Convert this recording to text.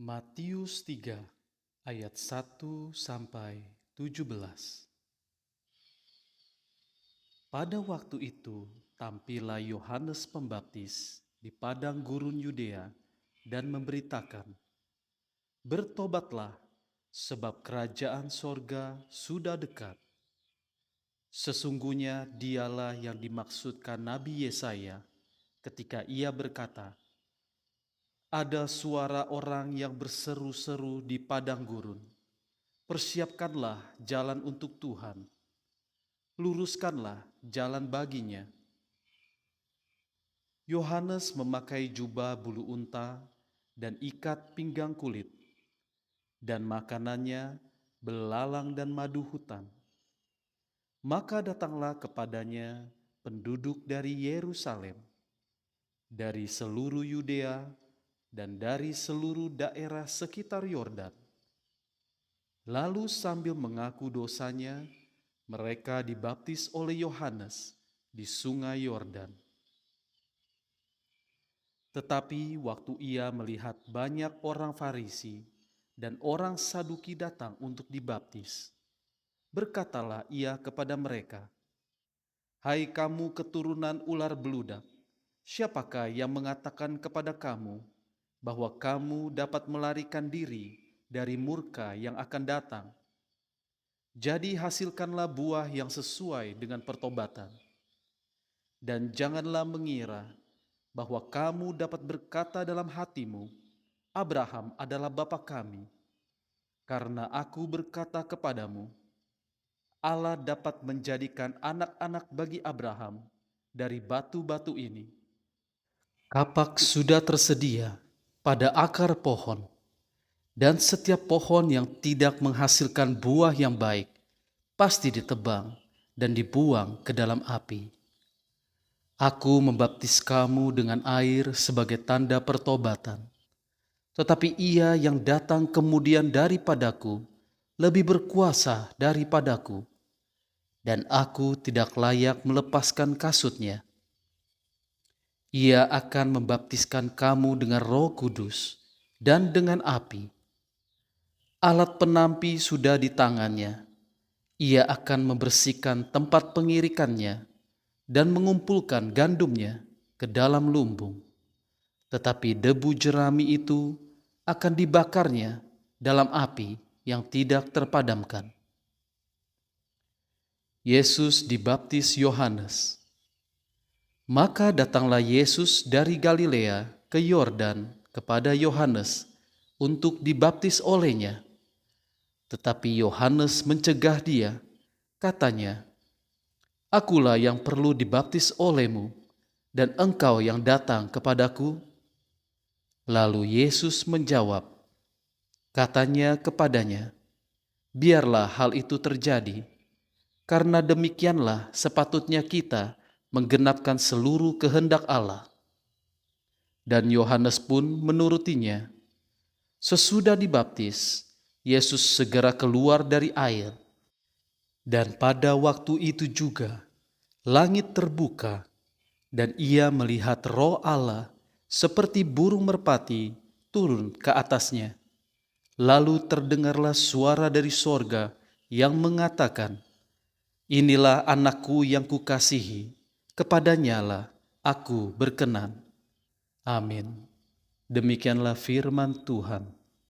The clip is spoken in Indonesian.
Matius 3 ayat 1 sampai 17. Pada waktu itu tampillah Yohanes Pembaptis di padang gurun Yudea dan memberitakan, "Bertobatlah, sebab kerajaan sorga sudah dekat." Sesungguhnya dialah yang dimaksudkan Nabi Yesaya ketika ia berkata, "Ada suara orang yang berseru-seru di padang gurun, persiapkanlah jalan untuk Tuhan, luruskanlah jalan baginya." Yohanes memakai jubah bulu unta dan ikat pinggang kulit, dan makanannya belalang dan madu hutan. Maka datanglah kepadanya penduduk dari Yerusalem, dari seluruh Yudea, dan dari seluruh daerah sekitar Yordan. Lalu sambil mengaku dosanya, mereka dibaptis oleh Yohanes di sungai Yordan. Tetapi waktu ia melihat banyak orang Farisi dan orang Saduki datang untuk dibaptis, berkatalah ia kepada mereka, "Hai kamu keturunan ular beludak, siapakah yang mengatakan kepada kamu bahwa kamu dapat melarikan diri dari murka yang akan datang? Jadi hasilkanlah buah yang sesuai dengan pertobatan. Dan janganlah mengira bahwa kamu dapat berkata dalam hatimu, 'Abraham adalah bapa kami,' karena aku berkata kepadamu, Allah dapat menjadikan anak-anak bagi Abraham dari batu-batu ini. Kapak sudah tersedia pada akar pohon, dan setiap pohon yang tidak menghasilkan buah yang baik pasti ditebang dan dibuang ke dalam api. Aku membaptis kamu dengan air sebagai tanda pertobatan, tetapi Ia yang datang kemudian daripadaku lebih berkuasa daripadaku, dan aku tidak layak melepaskan kasutnya. Ia akan membaptiskan kamu dengan Roh Kudus dan dengan api. Alat penampi sudah di tangannya. Ia akan membersihkan tempat pengirikannya dan mengumpulkan gandumnya ke dalam lumbung. Tetapi debu jerami itu akan dibakarnya dalam api yang tidak terpadamkan. Yesus dibaptis Yohanes. Maka datanglah Yesus dari Galilea ke Yordan kepada Yohanes untuk dibaptis olehnya. Tetapi Yohanes mencegah dia, katanya, "Akulah yang perlu dibaptis olehmu, dan engkau yang datang kepadaku?" Lalu Yesus menjawab, katanya kepadanya, "Biarlah hal itu terjadi, karena demikianlah sepatutnya kita menggenapkan seluruh kehendak Allah." Dan Yohanes pun menurutinya. Sesudah dibaptis, Yesus segera keluar dari air. Dan pada waktu itu juga, langit terbuka, dan ia melihat Roh Allah seperti burung merpati turun ke atasnya. Lalu terdengarlah suara dari sorga yang mengatakan, "Inilah anakku yang kukasihi, kepadanyalah aku berkenan." Amin. Demikianlah firman Tuhan.